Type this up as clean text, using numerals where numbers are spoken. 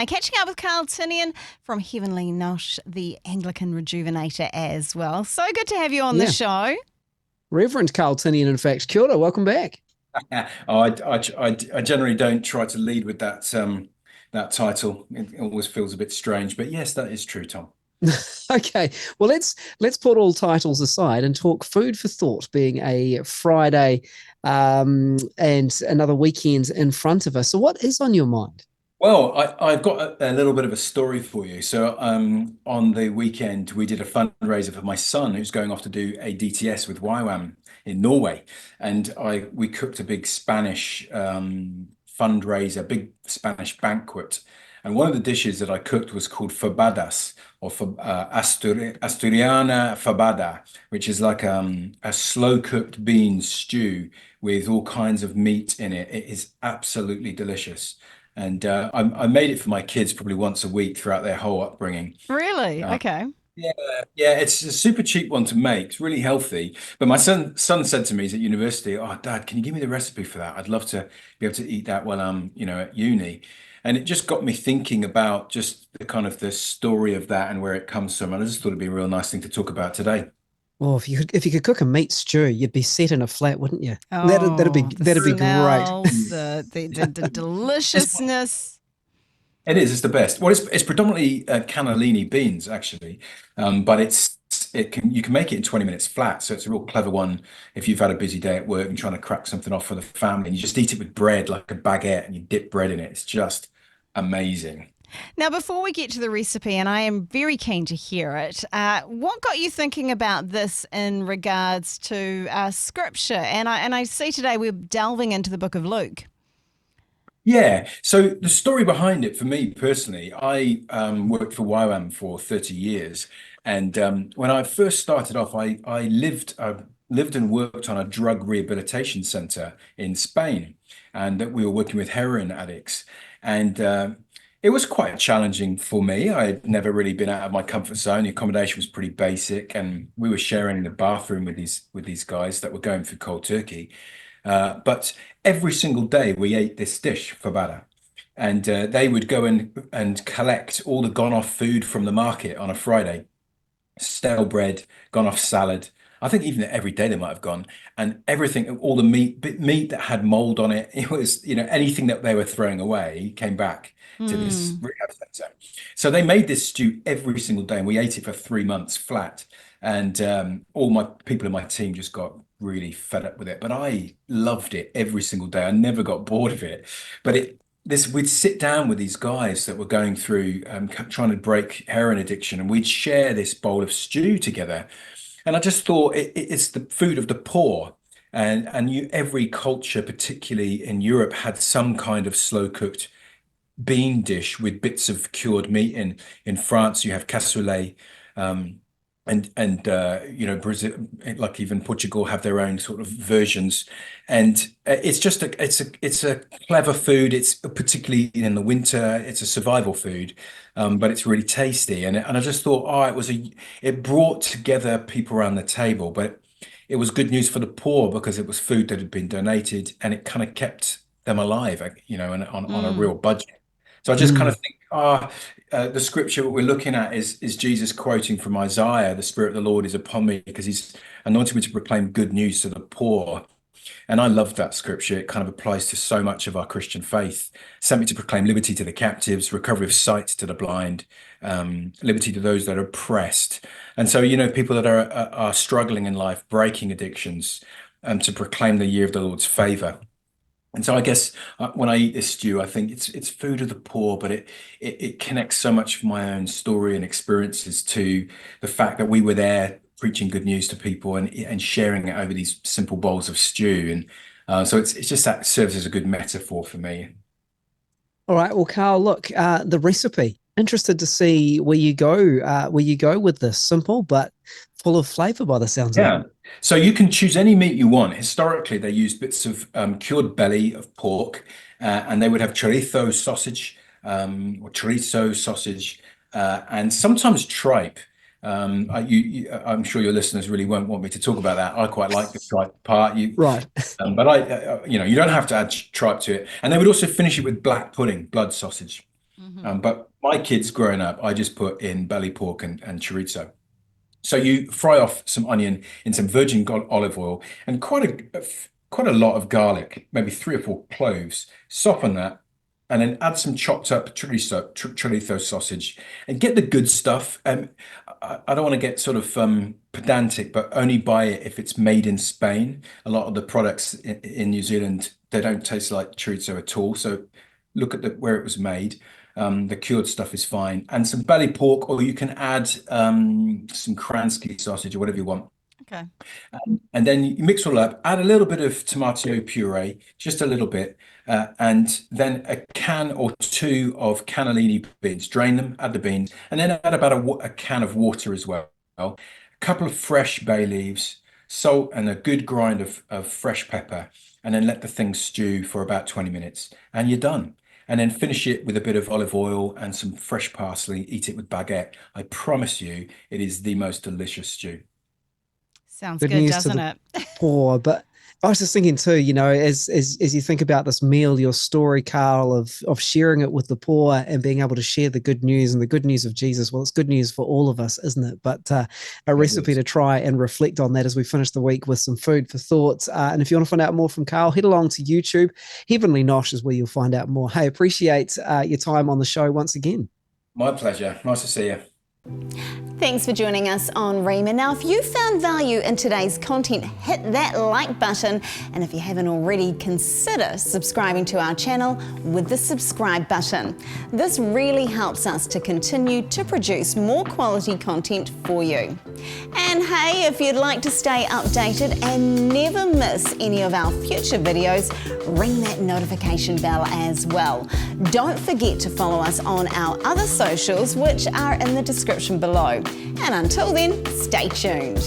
And catching up with Carl Tinnion from Heavenly Nosh, the Anglican Rejuvenator as well. So good to have you on the Yeah, show. Reverend Carl Tinnion, in fact. Kia ora, welcome back. I generally don't try to lead with that title. It always feels a bit strange, but yes, that is true, Tom. Okay, well let's put all titles aside and talk food for thought, being a Friday and another weekend in front of us. So what is on your mind? Well, I've got a little bit of a story for you. So, on the weekend, we did a fundraiser for my son who's going off to do a DTS with YWAM in Norway, and we cooked a big Spanish fundraiser, big Spanish banquet. And one of the dishes that I cooked was called fabadas, or Asturiana fabada, which is like a slow cooked bean stew with all kinds of meat in it. It is absolutely delicious. And I made it for my kids probably once a week throughout their whole upbringing. Really? Uh, Okay. yeah, yeah, it's a super cheap one to make. It's really healthy. But my son said to me, he's at university, "Oh, Dad, can you give me the recipe for that? I'd love to be able to eat that while I'm, at uni." And it just got me thinking about just the kind of the story of that and where it comes from. And I just thought it'd be a real nice thing to talk about today. Well, if you could cook a meat stew, you'd be set in a flat, wouldn't you? That'd be Oh, the that'd be great. smells, the It's deliciousness. It is. It's the best. Well, it's predominantly cannellini beans actually, but you can make it in 20 minutes flat. So it's a real clever one if you've had a busy day at work and trying to crack something off for the family, and you just eat it with bread like a baguette, and you dip bread in it. It's just amazing. Now, before we get to the recipe, and I am very keen to hear it, what got you thinking about this in regards to scripture? And I see today we're delving into the book of Luke. Yeah. So the story behind it for me personally, I worked for YWAM for 30 years. And when I first started off, I lived and worked on a drug rehabilitation center in Spain, and that we were working with heroin addicts. And it was quite challenging for me. I had never really been out of my comfort zone. The accommodation was pretty basic, and we were sharing the bathroom with these guys that were going through cold turkey. But every single day we ate this dish, fabada, and they would go and collect all the gone off food from the market on a Friday, stale bread, gone off salad. I think even every day they might have gone, and everything, all the meat that had mold on it, it was, anything that they were throwing away came back to this Hmm. rehab center. So they made this stew every single day, and we ate it for 3 months flat. And all my people in my team just got really fed up with it, but I loved it every single day. I never got bored of it. But we'd sit down with these guys that were going through trying to break heroin addiction, and we'd share this bowl of stew together. And I just thought it's the food of the poor. Every culture, particularly in Europe, had some kind of slow cooked bean dish with bits of cured meat in. In France, you have cassoulet, um, and Brazil, like even Portugal, have their own sort of versions. And it's a clever food. It's particularly in the winter. It's a survival food, but it's really tasty. And I just thought, oh, it brought together people around the table, but it was good news for the poor because it was food that had been donated, and it kind of kept them alive, and on a Mm. real budget. So I just kind Mm. of think, the scripture we're looking at is Jesus quoting from Isaiah, "The Spirit of the Lord is upon me because He's anointed me to proclaim good news to the poor." And I love that scripture. It kind of applies to so much of our Christian faith. Sent me to proclaim liberty to the captives, recovery of sight to the blind, liberty to those that are oppressed. And so, people that are struggling in life, breaking addictions, to proclaim the year of the Lord's favor. And so I guess when I eat this stew, I think it's food of the poor, but it connects so much of my own story and experiences to the fact that we were there preaching good news to people and sharing it over these simple bowls of stew. And so it's just that serves as a good metaphor for me. All right. Well, Carl, look, the recipe. Interested to see where you go with this. Simple but full of flavor by the sounds of it. Yeah. So you can choose any meat you want. Historically, they used bits of cured belly of pork, and they would have or chorizo sausage, and sometimes tripe. I'm sure your listeners really won't want me to talk about that. I quite like the tripe part. Right. But you don't have to add tripe to it. And they would also finish it with black pudding, blood sausage. But my kids growing up, I just put in belly pork and chorizo. So you fry off some onion in some virgin olive oil and quite a lot of garlic, maybe 3 or 4 cloves. Soften that, and then add some chopped up chorizo sausage, and get the good stuff. I don't want to get sort of pedantic, but only buy it if it's made in Spain. A lot of the products in New Zealand, they don't taste like chorizo at all. So look at where it was made. The cured stuff is fine, and some belly pork, or you can add some Kransky sausage or whatever you want. Okay. And then you mix all up, add a little bit of tomato puree, just a little bit, and then a can or two of cannellini beans. Drain them, add the beans, and then add about a can of water as well. A couple of fresh bay leaves, salt, and a good grind of fresh pepper, and then let the thing stew for about 20 minutes, and you're done. And then finish it with a bit of olive oil and some fresh parsley. Eat it with baguette. I promise you, it is the most delicious stew. Sounds Good good, news doesn't to the it? poor. But I was just thinking too, as you think about this meal, your story, Carl, of sharing it with the poor and being able to share the good news and the good news of Jesus. Well, it's good news for all of us, isn't it? But a recipe to try and reflect on that as we finish the week with some food for thought. And if you want to find out more from Carl, head along to YouTube. Heavenly Nosh is where you'll find out more. Hey, appreciate your time on the show once again. My pleasure. Nice to see you. Thanks for joining us on Rhema. Now, if you found value in today's content, hit that like button. And if you haven't already, consider subscribing to our channel with the subscribe button. This really helps us to continue to produce more quality content for you. And hey, if you'd like to stay updated and never miss any of our future videos, ring that notification bell as well. Don't forget to follow us on our other socials, which are in the description below. And until then, stay tuned.